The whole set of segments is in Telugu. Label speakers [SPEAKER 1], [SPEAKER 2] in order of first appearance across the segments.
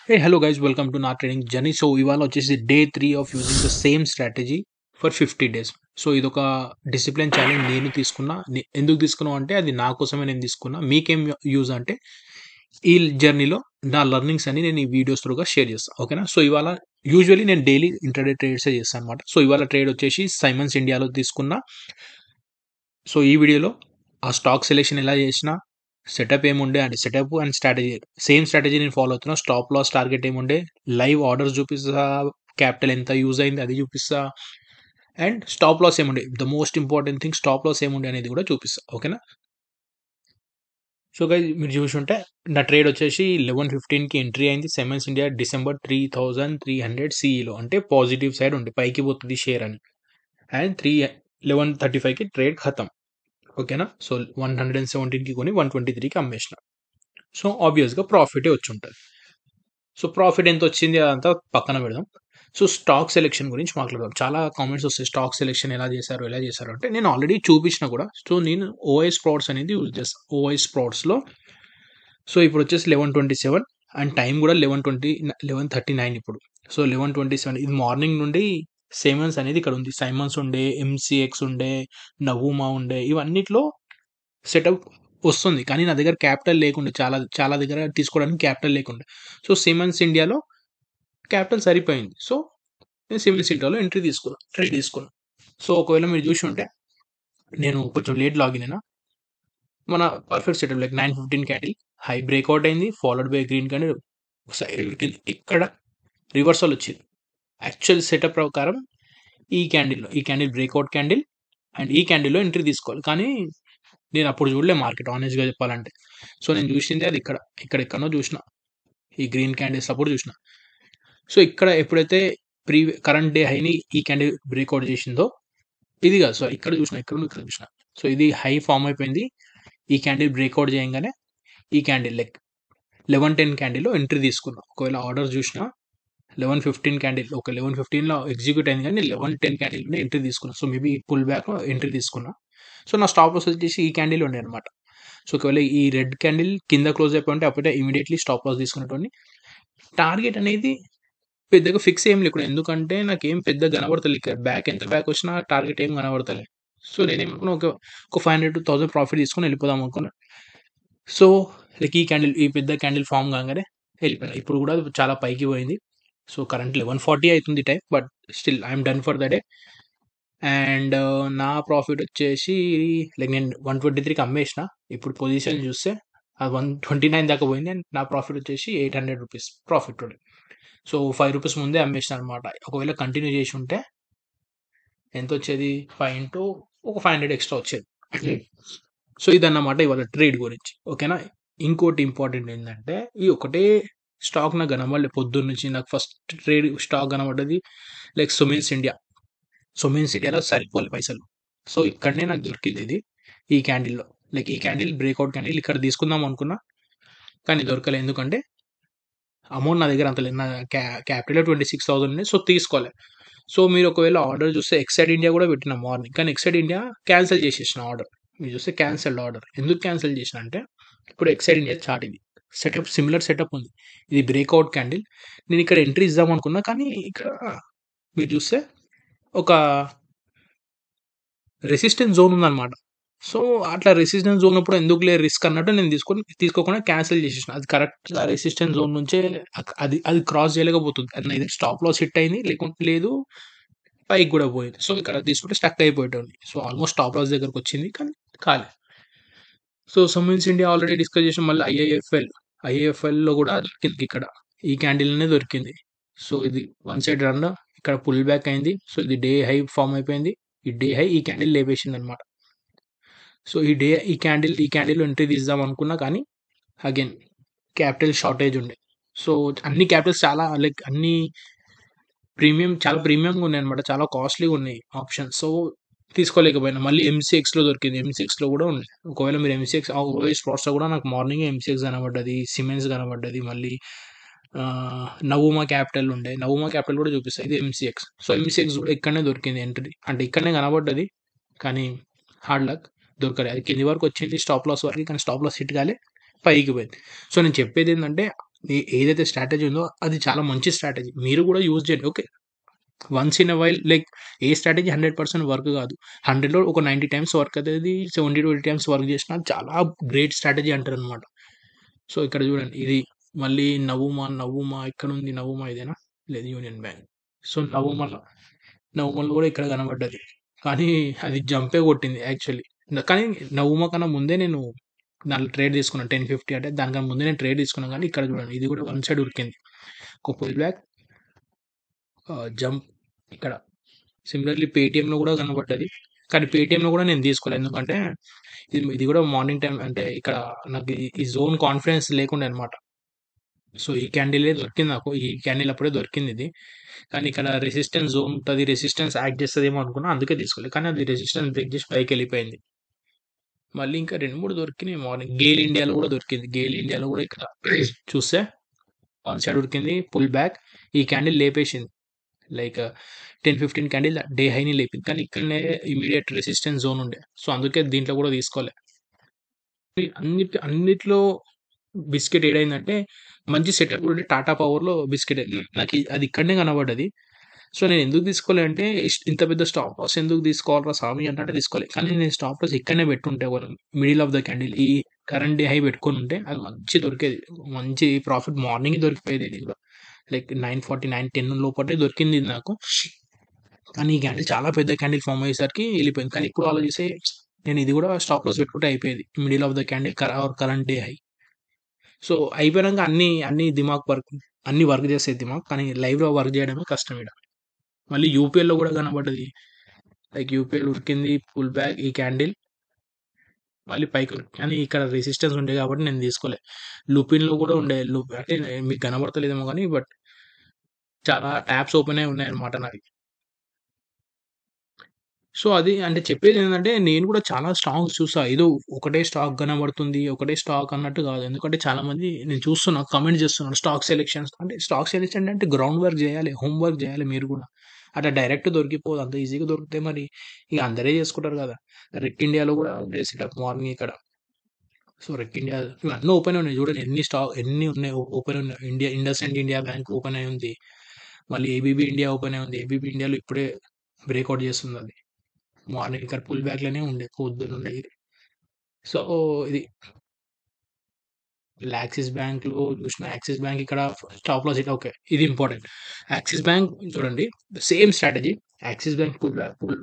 [SPEAKER 1] Hey, hello guys, welcome to Not Trading Journey. So ఇవాళ వచ్చేసి day 3 of using the same strategy for 50 days. So ఇదొక డిసిప్లిన్ ఛాలెంజ్ నేను తీసుకున్నా. ఎందుకు తీసుకున్నా అంటే అది నా కోసమే నేను తీసుకున్నా. మీకేం యూజ్ అంటే ఈ జర్నీలో నా లెర్నింగ్స్ అని నేను ఈ వీడియోస్ త్రూగా షేర్ చేస్తాను. ఓకేనా? సో ఇవాళ యూజువల్లీ నేను డైలీ ఇంటర్డే ట్రేడ్సే చేస్తాను అనమాట. సో ఇవాళ ట్రేడ్ వచ్చేసి సైమన్స్ ఇండియాలో తీసుకున్నా. సో ఈ వీడియోలో ఆ స్టాక్ సెలెక్షన్ ఎలా చేసినా, సెటప్ ఏముండే అంటే setup and strategy same strategy నేను ఫాలో అవుతున్నా. స్టాప్ లాస్ టార్గెట్ ఏముండే, లైవ్ ఆర్డర్స్ చూపిస్తా, క్యాపిటల్ ఎంత యూజ్ అయింది అది చూపిస్తా, అండ్ స్టాప్ లాస్ ఏముండే, the most important thing stop loss ఏముండే అనేది కూడా చూపిస్తా. ఓకేనా? సో గైస్ మీరు చూసుంటే నా ట్రేడ్ వచ్చేసి 11:15కి ఎంట్రీ అయింది. సెమెన్స్ ఇండియా డిసెంబర్ 3300 సిఈలో, అంటే పాజిటివ్ సైడ్ ఉండే పైకి పోతుంది షేర్ అని. అండ్ 11:35కి ట్రేడ్ ఖతం. ఓకేనా? సో 117కి కొని 123కి అమ్మేసిన. సో ఆబ్వియస్గా ప్రాఫిటే వచ్చి ఉంటుంది. సో ప్రాఫిట్ ఎంత వచ్చింది అదంతా పక్కన పెడదాం. సో స్టాక్ సెలెక్షన్ గురించి మాట్లాడదాం. చాలా కామెంట్స్ వస్తాయి, స్టాక్ సెలెక్షన్ ఎలా చేశారు అంటే నేను ఆల్రెడీ చూపించిన కూడా. సో నేను ఓఎస్ స్ప్రౌట్స్ అనేది యూజ్ చేస్తాను. ఓఎస్ స్ప్రౌట్స్లో సో ఇప్పుడు వచ్చేసి 11:27 అండ్ టైం కూడా 11:39 ఇప్పుడు. సో 11:27 ఇది మార్నింగ్ నుండి సైమన్స్ అనేది ఇక్కడ ఉంది. సైమన్స్ ఉండే, ఎంసీఎక్స్ ఉండే, నవూమా ఉండే, ఇవన్నిట్లో సెటప్ వస్తుంది. కానీ నా దగ్గర క్యాపిటల్ లేకుండే, చాలా చాలా దగ్గర తీసుకోవడానికి క్యాపిటల్ లేకుండే. సో సిమెన్స్ ఇండియాలో క్యాపిటల్ సరిపోయింది. సో నేను సిమెన్స్ ఇండియాలో ట్రేడ్ తీసుకున్నా. సో ఒకవేళ మీరు చూసి ఉంటే నేను కొంచెం లేట్ లాగిన్ అయినా. మన perfect setup like 9:15 candle high breakout అయింది, followed by green candle side ఇక్కడ రివర్సల్ వచ్చింది. యాక్చువల్ సెటప్ ప్రకారం ఈ క్యాండిల్ బ్రేక్అవుట్ క్యాండిల్ అండ్ ఈ క్యాండిల్లో ఎంట్రీ తీసుకోవాలి. కానీ నేను అప్పుడు చూడలే మార్కెట్, ఆనెస్ట్గా చెప్పాలంటే. సో నేను చూసింది అది ఎక్కడో చూసిన, ఈ గ్రీన్ క్యాండిల్స్ అప్పుడు చూసిన. సో ఇక్కడ ఎప్పుడైతే కరెంట్ డే హైని ఈ క్యాండిల్ బ్రేక్అవుట్ చేసిందో, ఇది కాదు, సో ఇక్కడ చూసిన. సో ఇది హై ఫామ్ అయిపోయింది. ఈ క్యాండిల్ బ్రేక్అవుట్ చేయగానే ఈ క్యాండిల్ లైక్ 11:10 క్యాండిల్లో ఎంట్రీ తీసుకున్నా. ఒకవేళ ఆర్డర్ చూసినా 11:15 క్యాండిల్, ఒక 11:15లో ఎగ్జిక్యూట్ అయింది, కానీ 11:10 క్యాండిల్ ఎంట్రీ తీసుకున్నా. So maybe pull back entry తీసుకున్నా. సో నా స్టాప్ లాస్ వచ్చేసి ఈ క్యాండిల్ ఉండే అనమాట. సో ఒకవేళ ఈ రెడ్ క్యాండిల్ కింద క్లోజ్ అయిపోయింటే అప్పుడే ఇమీడియట్లీ స్టాప్ లాస్ తీసుకునేటోని. టార్గెట్ అనేది పెద్దగా ఫిక్స్ ఏం లేకుండా, ఎందుకంటే నాకేం పెద్ద కనబడతలే, బ్యాక్ ఎంత బ్యాక్ వచ్చినా టార్గెట్ ఏం కనబడతలే. సో నేనేమనుకున్నా ఒక 500 to 1000 ప్రాఫిట్ తీసుకొని వెళ్ళిపోదాం అనుకున్నా. సో లైక్ ఈ పెద్ద క్యాండిల్ ఫామ్ కాగానే వెళ్ళిపోయినా. ఇప్పుడు కూడా చాలా పైకి పోయింది. సో కరెంట్ 11:40 అవుతుంది time, but still I'm done for the day. And నా ప్రాఫిట్ వచ్చేసి లైక్ నేను 123కి అమ్మేసిన. ఇప్పుడు పొజిషన్ చూస్తే అది 129 దాకా పోయింది. అండ్ నా ప్రాఫిట్ వచ్చేసి 800 rupees profit today. So 5 rupees ముందే అమ్మేసిన అనమాట. ఒకవేళ కంటిన్యూ చేసి ఉంటే ఎంత వచ్చేది, 5 ఇంటూ ఒక 500 ఎక్స్ట్రా వచ్చేది. సో ఇదన్నమాట ఇవాళ ట్రేడ్ గురించి. ఓకేనా? ఇంకోటి ఇంపార్టెంట్ ఏంటంటే, ఈ ఒకటే స్టాక్ నాకు కనబడలే పొద్దున్న నుంచి. నాకు ఫస్ట్ ట్రేడ్ స్టాక్ కనబడ్డది లైక్ సుమిన్స్ ఇండియాలో సరిపోలే పైసలు. సో ఇక్కడనే నాకు దొరికింది ఇది, ఈ క్యాండిల్లో. లైక్ ఈ క్యాండిల్ బ్రేక్అవుట్ క్యాండిల్ ఇక్కడ తీసుకుందాం అనుకున్నా, కానీ దొరకలే. ఎందుకంటే అమౌంట్ నా దగ్గర అంత లేదు. నా క్యాపిటల్ 26,000 ఉంది. సో తీసుకోలే. సో మీరు ఒకవేళ ఆర్డర్ చూస్తే ఎక్సైడ్ ఇండియా కూడా పెట్టిన మార్నింగ్, కానీ ఎక్సైడ్ ఇండియా క్యాన్సిల్ చేసేసిన ఆర్డర్. మీరు చూస్తే క్యాన్సిల్డ్ ఆర్డర్. ఎందుకు క్యాన్సిల్ చేసిన అంటే, ఇప్పుడు ఎక్సైడ్ ఇండియా చార్ట్ ఇది సెటప్, సిమిలర్ సెటప్ ఉంది. ఇది బ్రేక్అవుట్ క్యాండిల్. నేను ఇక్కడ ఎంట్రీ ఇద్దాం అనుకున్నా, కానీ ఇక్కడ మీరు చూస్తే ఒక రెసిస్టెన్స్ జోన్ ఉందన్నమాట. సో అట్లా రెసిస్టెన్స్ జోన్ ఉన్నప్పుడు ఎందుకులే రిస్క్ అన్నట్టు నేను తీసుకోకుండా క్యాన్సిల్ చేసేసిన. అది కరెక్ట్గా రెసిస్టెన్స్ జోన్ నుంచే అది క్రాస్ చేయలేకపోతుంది. అది ఇది స్టాప్ లాస్ హిట్ అయింది, లేకుంటే లేదు పైకి కూడా పోయింది. సో ఇక్కడ తీసుకుంటే స్టక్ అయిపోయేటోంది. సో ఆల్మోస్ట్ స్టాప్ లాస్ దగ్గరకు వచ్చింది, కానీ కాలే. So Siemens India already discuss చేసాం. మళ్ళీ ఐఏఎఫ్ఎల్లో కూడా దొరికింది, ఇక్కడ ఈ క్యాండిల్నే దొరికింది. సో ఇది వన్ సైడ్ రన్, ఇక్కడ పుల్ బ్యాక్ అయింది. సో ఇది డే హై ఫామ్ అయిపోయింది. ఈ డే హై ఈ క్యాండిల్ లేపేసింది అనమాట. సో ఈ క్యాండిల్ ఎంట్రీ తీద్దాం అనుకున్నా, కానీ అగైన్ క్యాపిటల్ షార్టేజ్ ఉండే. సో అన్ని క్యాపిటల్స్ చాలా లైక్ అన్ని చాలా ప్రీమియంగా ఉన్నాయి అనమాట, చాలా కాస్ట్లీగా ఉన్నాయి ఆప్షన్స్. సో తీసుకోలేకపోయినా. మళ్ళీ ఎంసీఎక్స్లో దొరికింది, ఎంసీఎక్స్లో కూడా ఉన్నాయి. ఒకవేళ మీరు ఎంసీఎక్స్ స్పాట్స్లో కూడా నాకు మార్నింగ్ ఎంసీఎక్స్ కనబడ్డది, సిమెన్స్ కనబడ్డది, మళ్ళీ నవూమా క్యాపిటల్ ఉండే, నవూమా క్యాపిటల్ కూడా చూపిస్తాయి. ఇది ఎంసీఎక్స్. సో ఎంసీఎక్స్ కూడా ఇక్కడనే దొరికింది ఎంట్రీ, అంటే ఇక్కడనే కనబడ్డది, కానీ హార్డ్ లక్ దొరకలేదు. అది కింది వరకు వచ్చింది స్టాప్ లాస్ వరకు, కానీ స్టాప్ లాస్ హిట్ కాలే, పైకి పోయింది. సో నేను చెప్పేది ఏంటంటే, ఏదైతే స్ట్రాటజీ ఉందో అది చాలా మంచి స్ట్రాటజీ. మీరు కూడా యూజ్ చేయండి. Okay. Once in a while like A strategy 100% work కాదు. 100లో ఒక 90 టైమ్స్ వర్క్ అవుతది. 70-80 టైమ్స్ వర్క్ చేసినా చాలా గ్రేట్ స్ట్రాటజీ అంటారనమాట. సో, ఇక్కడ చూడండి ఇది మళ్ళీ నవూమా ఎక్కడుంది నవూమా ఇదేనా? లేదు యూనియన్ బ్యాంక్. సో, నవూమాలో కూడా ఇక్కడ కనపడ్డది. కానీ అది జంపే కొట్టింది యాక్చువల్లీ. కానీ నవూమా కన్నా ముందే నేను దాంట్లో ట్రేడ్ తీసుకున్నాను. 1050 అంటే దానికన్నా ముందే నేను ట్రేడ్ తీసుకున్నాను. కానీ ఇక్కడ చూడండి ఇది కూడా వన్ సైడ్ ఉరికింది. ఒక పుల్ బ్యాక్ జంప్ ఇక్కడ. సిమిలర్‌లీ పేటీఎంలో కూడా కనపడ్డది. కానీ పేటీఎంలో కూడా నేను తీసుకోలేదు. ఎందుకంటే ఇది కూడా మార్నింగ్ టైమ్ అంటే ఇక్కడ నాకు ఈ జోన్ కాన్ఫిడెన్స్ లేకుండే అనమాట. సో, ఈ క్యాండిలే దొరికింది నాకు. ఈ క్యాండిల్ అప్పుడే దొరికిందిది. కానీ ఇక్కడ రెసిస్టెన్స్ జోన్ ఉంటది. రెసిస్టెన్స్ యాక్ట్ చేస్తదేమో అనుకున్నా. అందుకే తీసుకోలేదు. కానీ అది రెసిస్టెన్స్ బ్రేక్ చేసి పైకెళ్ళిపోయింది. మళ్ళీ ఇంకా 2, 3 దొరికినాయి మార్నింగ్. గేల్ ఇండియాలో కూడా దొరికింది. గేల్ ఇండియాలో కూడా ఇక్కడ చూస్తే వన్ సైడ్ ఉరికింది. Pull back. ఈ క్యాండిల్ లేపేసింది. లైక్ 10, 15 క్యాండిల్ డే హైని లేపింది. కానీ ఇక్కడనే ఇమ్మీడియేట్ రెసిస్టెన్స్ జోన్ ఉండే. సో, అందుకే దీంట్లో కూడా తీసుకోలే. అన్నిట్లో బిస్కెట్ ఏడైందంటే మంచి సెటప్ ఉండే టాటా పవర్‌లో బిస్కెట్ నాకు అది ఇక్కడనే కనపడ్డది. సో, నేను ఎందుకు తీసుకోలే అంటే ఇంత పెద్ద స్టాప్ లాస్ ఎందుకు తీసుకోవాలిరా స్వామి అన్నట్టు తీసుకోలే. కానీ నేను స్టాప్ లాస్ ఇక్కడనే పెట్టుంటే మిడిల్ ఆఫ్ ద క్యాండిల్ ఈ కరెంట్ డే హై పెట్టుకొనుంటే అది మంచి దొరికేది. మంచి ప్రాఫిట్ మార్నింగే దొరికిపోయేది ఇది కూడా. లైక్ 9:40, 9:10 లోపటే దొరికింది ఇది నాకు. కానీ ఈ క్యాండిల్ చాలా పెద్ద క్యాండిల్ ఫార్మ్ అయ్యేసరికి వెళ్ళిపోయింది. కానీ ఇప్పుడు ఆలోచిస్తే నేను ఇది కూడా స్టాప్ లాస్ పెట్టుకుంటే అయిపోయేది. Middle of the candle current day high. So, అయిపోయినంక అన్ని దిమాగ్ వర్క్ అన్నీ వర్క్ చేసేది దిమాగ్. కానీ లైవ్‌లో వర్క్ చేయడమే కష్టం ఈడ. మళ్ళీ యూపీఎల్‌లో కూడా కనపడ్డది. లైక్ యూపీఎల్ ఉరికింది. పుల్ బ్యాక్ ఈ క్యాండిల్ మళ్ళీ పైకి కానీ ఇక్కడ రెసిస్టెన్స్ ఉండే కాబట్టి నేను తీసుకోలే. లుపిన్‌లో కూడా ఉండే. అంటే మీకు కనబడతలేదేమో గానీ బట్ చాలా ట్యాబ్స్ ఓపెన్ అయి ఉన్నాయన్నమాట నావి. సో, అది అంటే చెప్పేదేంటంటే నేను కూడా చాలా స్టాక్స్ చూసా. ఏదో ఒకటే స్టాక్ కనబడుతుంది. ఒకటే స్టాక్ అన్నట్టు కాదు. ఎందుకంటే చాలామంది నేను చూస్తున్నా కామెంట్ చేస్తున్నారు. స్టాక్ సెలక్షన్స్ అంటే స్టాక్ సెలక్షన్ అంటే గ్రౌండ్ వర్క్ చేయాలి. హోమ్ వర్క్ చేయాలి మీరు కూడా. అట్లా డైరెక్ట్ దొరికిపోదు. అంత ఈజీగా దొరికితే మరి ఇక అందరే చేసుకుంటారు కదా! రెక్ ఇండియాలో కూడా ఉండే సెటప్ మార్నింగ్ ఇక్కడ. సో, రెక్ ఇండియా ఇవన్నీ ఓపెన్ ఉన్నాయి. చూడండి ఎన్ని ఉన్నాయి ఓపెన్ ఉన్నాయి. ఇండస్ఇండ్ ఇండియా బ్యాంక్ ఓపెన్ అయి ఉంది. మళ్ళీ ఏబీబీ ఇండియా ఓపెన్ అయి ఉంది. ఏబీబీ ఇండియాలో ఇప్పుడే బ్రేక్‌ఔట్ చేస్తుంది అది. మార్నింగ్ ఇక్కడ పుల్ బ్యాక్‌లోనే ఉండే పొద్దునుండి. సో, ఇది యాక్సిస్ బ్యాంక్‌లో చూసిన యాక్సిస్ బ్యాంక్ ఇక్కడ స్టాప్ లాస్ హిట్ ఓకే. ఇది ఇంపార్టెంట్. యాక్సిస్ బ్యాంక్ చూడండి same strategy. Axis bank pull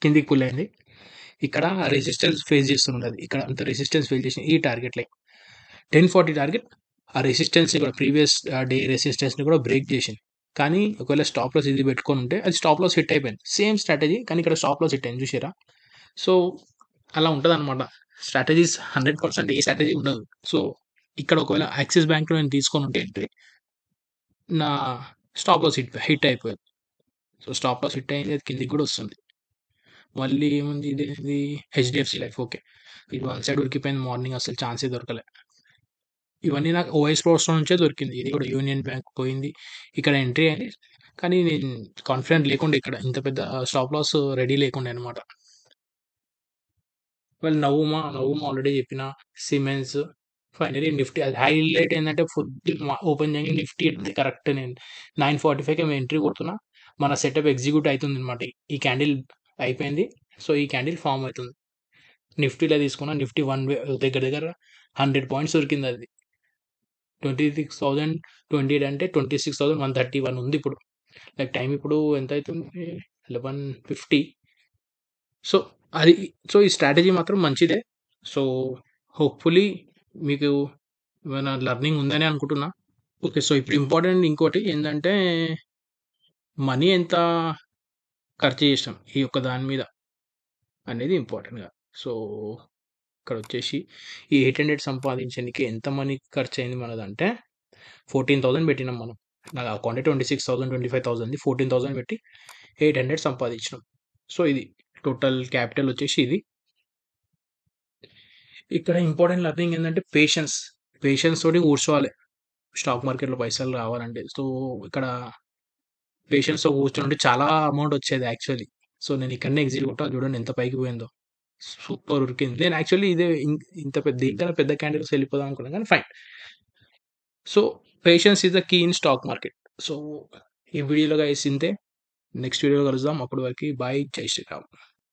[SPEAKER 1] కిందికి పుల్ అయింది. ఇక్కడ రెసిస్టెన్స్ ఫేస్ చేస్తున్నది. ఇక్కడ అంత రెసిస్టెన్స్ ఫేస్ చేసిన ఈ టార్గెట్ లైక్ 1040 టార్గెట్ ఆ రెసిస్టెన్స్‌ని కూడా ప్రీవియస్ డే రెసిస్టెన్స్‌ని కూడా బ్రేక్ చేసింది. కానీ ఒకవేళ స్టాప్ లాస్ ఇది పెట్టుకొని ఉంటే అది స్టాప్ లాస్ హిట్ అయిపోయింది. సేమ్ స్ట్రాటజీ కానీ ఇక్కడ స్టాప్ లాస్ హిట్ అయింది చూసారా? సో, అలా ఉంటదనమాట. స్ట్రాటజీస్ 100% ఏ స్ట్రాటజీ ఉండదు. సో, ఇక్కడ ఒకవేళ యాక్సిస్ బ్యాంక్‌లో నేను తీసుకొనుంటే ఎంట్రీ నా స్టాప్ లాస్ హిట్ అయిపోయేది. సో, స్టాప్ లాస్ హిట్ అయింది. అది కిందకి కూడా వస్తుంది. మళ్ళీ ఏముంది ఇదేంది హెచ్‌డీఎఫ్‌సీ లైఫ్ ఓకే. ఇది వన్ సైడ్ ఉరికిపోయింది మార్నింగ్ అసలు ఛాన్సే దొరకలే. ఇవన్నీ నాకు ఓఎస్ ఫ్లోర్స్‌లో నుంచే దొరికింది. ఇది కూడా యూనియన్ బ్యాంక్ పోయింది. ఇక్కడ ఎంట్రీ అయింది. కానీ నేను కాన్ఫిడెంట్ లేకుండే ఇక్కడ. ఇంత పెద్ద స్టాప్ లాస్ రెడీ లేకుండే అనమాట. వెల్ నవూమా ఆల్రెడీ చెప్పిన. సిమెన్స్ ఫైనల్లీ నిఫ్టీ అది హైలైట్ ఏందంటే ఓపెన్ చేయంగానే నిఫ్టీ కరెక్ట్ నేను 9:45కి మేము ఎంట్రీ కొడుతున్నా. మన సెటప్ ఎగ్జిక్యూట్ అయితుందనమాట. ఈ క్యాండిల్ అయిపోయింది. సో, ఈ క్యాండిల్ ఫార్మ్ అయితుంది. నిఫ్టీలో తీసుకున్న నిఫ్టీ దగ్గర దగ్గర 100 పాయింట్స్ దొరికింది అది. 26,028 అంటే 26,131 ఉంది ఇప్పుడు. లైక్ టైమ్ ఇప్పుడు ఎంత అయితుంది 11:50. సో, అది సో, ఈ స్ట్రాటజీ మాత్రం మంచిదే. సో, హోప్‌ఫుల్లీ మీకు ఏమైనా లెర్నింగ్ ఉందనే అనుకుంటున్నా. ఓకే. సో, ఇప్పుడు ఇంపార్టెంట్ ఇంకోటి ఏందంటే మనీ ఎంత ఖర్చు చేసినాం ఈ యొక్క దాని మీద అనేది ఇంపార్టెంట్‌గా. సో, ఇక్కడొచ్చేసి ఈ 800 సంపాదించనీకి ఎంత మనీ ఖర్చయింది మనదంటే 14,000 పెట్టినాం మనం. నా అకౌంటే 26,000, 25,000ది 14,000 పెట్టి 800 సంపాదించినాం. సో, ఇది టోటల్ క్యాపిటల్ వచ్చేసి ఇది. ఇక్కడ ఇంపార్టెంట్ లెర్నింగ్ ఏందంటే పేషెన్స్ తోటి కూర్చోవాలి. స్టాక్ మార్కెట్‌లో పైసలు రావాలంటే. సో, ఇక్కడ పేషెన్స్‌తో కూర్చునుంటే చాలా అమౌంట్ వచ్చేది యాక్చువల్లీ. సో, నేను ఇక్కడనే ఎగ్జిట్ కొట్టా చూడండి ఎంత పైకి పోయిందో. సూపర్ ఉరికింది. నేను యాక్చువల్లీ ఇదే ఇంత పెద్ద దీనికన్నా పెద్ద క్యాండిల్స్ వెళ్ళిపోదాం అనుకున్నా కానీ fine. So patience is the key in stock market. So ఈ వీడియోలో గైస్ ఇంతే. నెక్స్ట్ వీడియోలో కలుద్దాం. అప్పటి వరకు బాయ్. జై శ్రీరామ్.